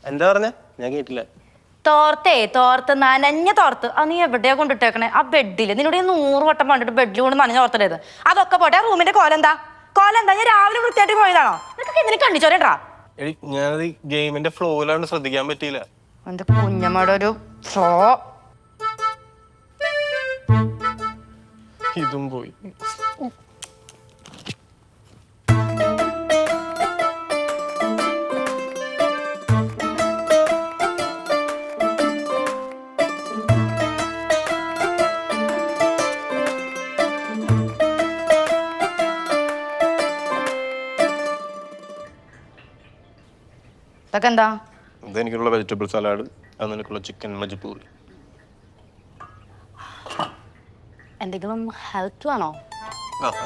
എന്താ പറഞ്ഞ? ഞാൻ കേട്ടില്ല. തോർത്ത് നനഞ്ഞ തോർത്ത്. അത് നീ എവിടെയാ കൊണ്ടിട്ടേക്കണേ? ആ ബെഡില്. നിന്നോട് 100 വട്ടം പണ്ടിട്ട് ബെഡിൽ കൊണ്ട് നനഞ്ഞ തോർത്തിടേത്. അതൊക്കെ പോട്ടെ. ആ റൂമിന്റെ കോലെന്താ? ഞാൻ രാവിലെ വൃത്തിയായിട്ട് പോയതാണോ? നിനക്ക് എന്തിനു കണ്ണിച്ചോരണ്ടാ? ഞാനത് ഗെയിമിന്റെ ഫ്ലോയിലാണ്, ശ്രദ്ധിക്കാൻ പറ്റിയില്ല. എന്റെ കുഞ്ഞമ്മയുടെ ഒരു ഫ്ലോ. ഇതും പോയി. ഇതൊക്കെ എന്താ? ഇതെനിക്കുള്ള വെജിറ്റബിൾ സലാഡ്, അത് നിനക്കുള്ള ചിക്കൻ മജ്ബൂരി. എന്തെങ്കിലും ഹെൽപ്പ് വേണോ?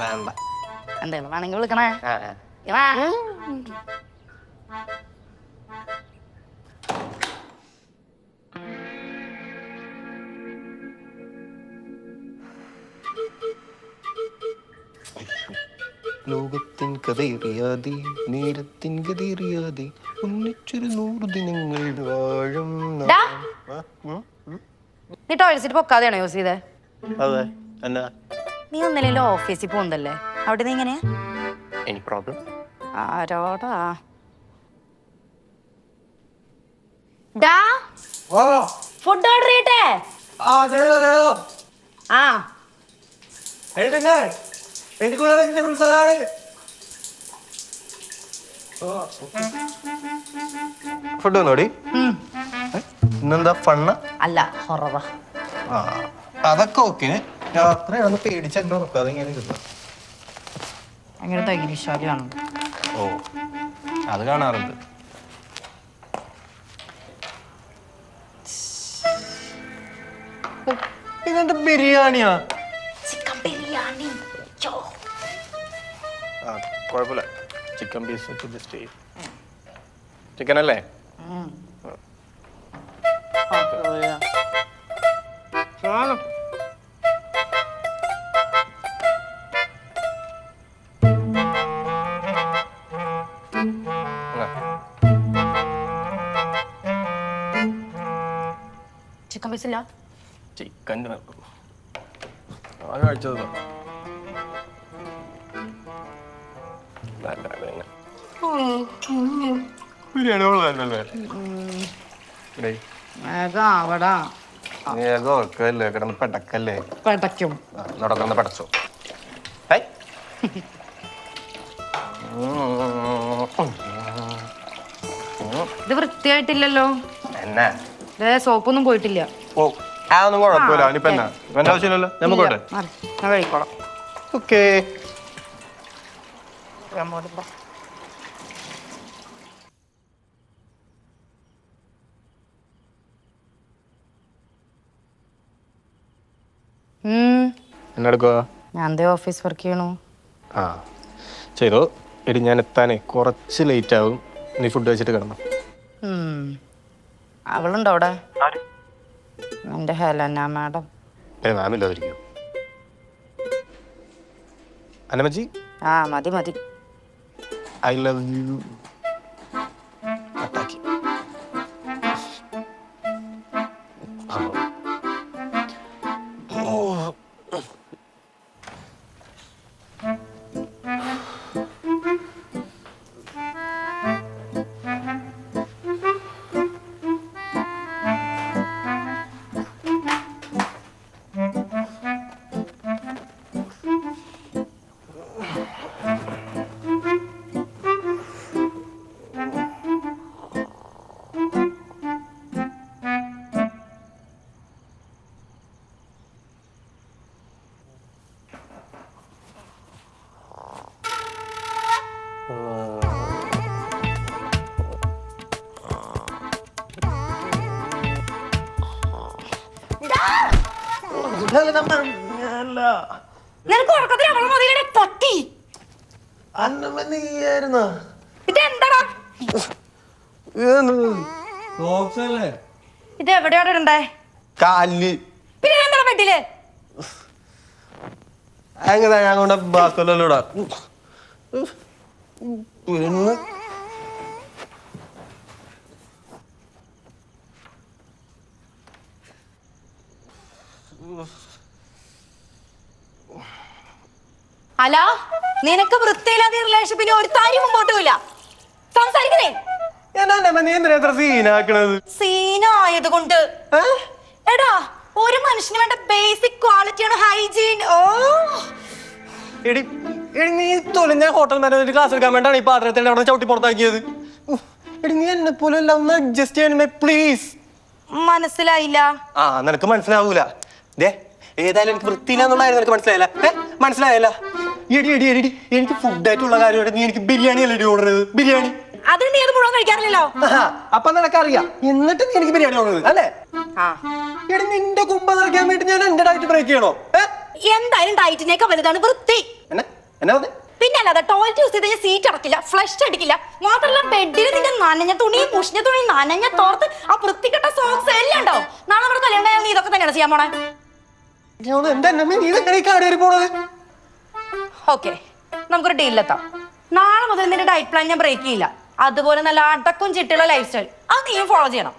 വേണ്ട. എന്തെങ്കിലും വേണമെങ്കിൽ വിളിക്കണേ. ലോകത്തിൻ കഥയറിയാതെ നേരത്തിൻ ഗതിയറിയാതെ ഒന്നിച്ചൊരു 100 ദിനങ്ങൾ വാഴും. നീ ടോയ്ലറ്റ് സീറ്റ് പൊക്കാതെയാണോ യൂസ് ചെയ്തേ? അതെ. എന്നാ നീ ഒന്നില്ലെങ്കിലും ഓഫീസിൽ പോകുന്നല്ലേ? അവിടെ നീ എങ്ങനെയാ? Any problem? ആരോടാ? ഫുഡ് ഓർഡർ ചെയ്യട്ടെ? ആ ഫുഡ് വന്നോടി. ഇന്നെന്താ ഫണ്ണ? അല്ല, ഹൊററാ. അതൊക്കെ ഓക്കെ. രാത്രിയാണെന്ന് പേടിച്ചെന്തോ അതെങ്ങനെ കിട്ടുക? ഭയങ്കര ധൈര്യശാലിയാണ്. ഓ, അത് കാണാറുണ്ട്. ഇതെന്താ ബിരിയാണിയാ? ചിക്കൻ ബിരിയാണി. കുഴപ്പമില്ല. ചിക്കൻ പീസ് വെച്ച് ജസ്റ്റ് ചെയ്യും. ചിക്കൻ അല്ലേ? ചിക്കൻ പീസ് ഇല്ല? ചിക്കൻ കഴിച്ചത് ബിരിയാണി കിടന്ന് പെടക്കല്ലേ? പെടയ്ക്കും. നടന്ന് പടച്ചോ. ഇത് വൃത്തിയായിട്ടില്ലല്ലോ. എന്നാ സോപ്പൊന്നും പോയിട്ടില്ല. ഓ, അതൊന്നും കുഴപ്പമില്ല. അവനിപ്പോ എന്നാ എന്റെ ആവശ്യമില്ലല്ലോ. നമുക്കോട്ടെ. ഞാൻ കഴിക്കോളാം. ഓക്കേ. എന്നെടുക്കുക? ഞാൻ ഓഫീസ് വർക്ക് ചെയ്യണു. ആ, ചെയ്തോ. എടി, ഞാൻ എത്താനേ കുറച്ച് ലേറ്റ് ആവും. നീ ഫുഡ് കഴിച്ചിട്ട് കിടന്നു. അവളുണ്ടോ അവിടെ? എന്റെ ഹെലന മാഡം. മാമില്ലാതിരിക്കോ? അന്നമ്മച്ചി? ആ, മതി. I love you. അത്താക്കി. നിനക്ക് ഉറക്കത്തിൽ അവളെ മതിയുടെ പട്ടി അന്നമ്മ ഇതെന്താടാ? ഇത് എവിടെയോടെ ഇടണ്ടേ? കാല്. പിന്നെ എന്താ ബെഡില്? അങ്ങനെ ഞാൻ കൊണ്ട് ബാസ്കറ്റിലൂടെ അല്ല നിനക്ക് വൃത്തിയില്ലാതെ റിലേഷൻഷിപ്പിന് ഒരു താരി മുമ്പോട്ട് പോയില്ല. സംസാരിക്കുന്നേ നീ എന്തിനാ എത്ര സീനാക്കണത്? സീനായത് കൊണ്ട് എടാ ഒരു മനുഷ്യന് വേണ്ട ബേസിക് ക്വാളിറ്റിയാണ് ഹൈജീൻ. ഓ എടി എടി നീ തൊലിഞ്ഞ ഹോട്ടൽ മാനേജർ ക്ലാസ് എടുക്കാൻ വേണ്ടാണ് ഈ പാത്രത്തിന്റെ അവിടെ ചവിട്ടി പുറത്താക്കിയത്. എടി നീ എന്നെ പോലെ എല്ലാം ഒന്ന് അഡ്ജസ്റ്റ് ചെയ്യണമേ പ്ലീസ്. മനസ്സിലായില്ല. ആ നിനക്ക് മനസ്സിലാവൂല. ദേ ഏതായാലും എനിക്ക് വൃത്തിയില്ലാന്നുള്ളതായിരുന്നു നിനക്ക് മനസ്സിലായില്ല. മനസ്സിലായല്ല? എടി എടി എടി എനിക്ക് ഫുഡായിട്ടുള്ള കാര്യമായിട്ട് നീ എനിക്ക് ബിരിയാണി അല്ലേ ഓർഡർ ചെയ്തത്? ബിരിയാണി അതിന് നീ അത് മുഴുവൻ കഴിക്കാറില്ലല്ലോ. അപ്പൊ നിനക്കറിയാം എന്നിട്ട് നീ എനിക്ക് ബിരിയാണി ഓർഡർ ചെയ്തത് അല്ലേ? എടി നിന്റെ കുമ്പ നിറയ്ക്കാൻ വേണ്ടി ഞാൻ എന്റെ ഡയറ്റ് ബ്രേക്ക് ചെയ്യണോ? എന്തായാലും ഡയറ്റിനേക്കാൾ വലുതാണ് വൃത്തി. പിന്നെ അല്ലാതെ ടോയ്ലറ്റ് യൂസ് ചെയ്ത് സീറ്റ് അടക്കില്ല, ഫ്ലഷ് അടിക്കില്ല, മാത്രമല്ല ബെഡിൽ നിന്റെ നനഞ്ഞ തുണി, മുഷിഞ്ഞ തുണി, നനഞ്ഞ തോർത്ത്, ആ വൃത്തികെട്ട സോക്സ് എല്ലാം ഉണ്ടോ? നാളെ നമ്മുടെ കല്യാണം നീ ഇതൊക്കെ തന്നെയാണ് ചെയ്യാൻ പോണേ. ഓക്കെ നമുക്കൊരു ഡീലിലെത്താം. നാളെ മുതൽ നിന്റെ ഡയറ്റ് പ്ലാൻ ഞാൻ ബ്രേക്ക് ചെയ്യില്ല. അതുപോലെ നല്ല അടക്കും ചിട്ടുള്ള ലൈഫ് സ്റ്റൈൽ അത് നീയും ഫോളോ ചെയ്യണം.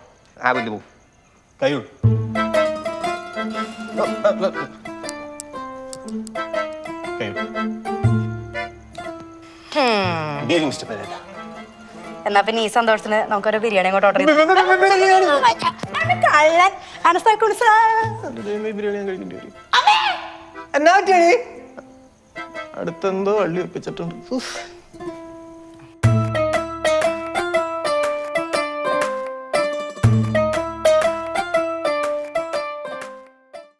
എന്നാ പിന്നെ ഈ സന്തോഷത്തിന് നമുക്കൊരു ബിരിയാണി അങ്ങോട്ട് ഓർഡർ ചെയ്തു. അടുത്തെന്തോ വള്ളി വെപ്പിച്ചിട്ടുണ്ട്.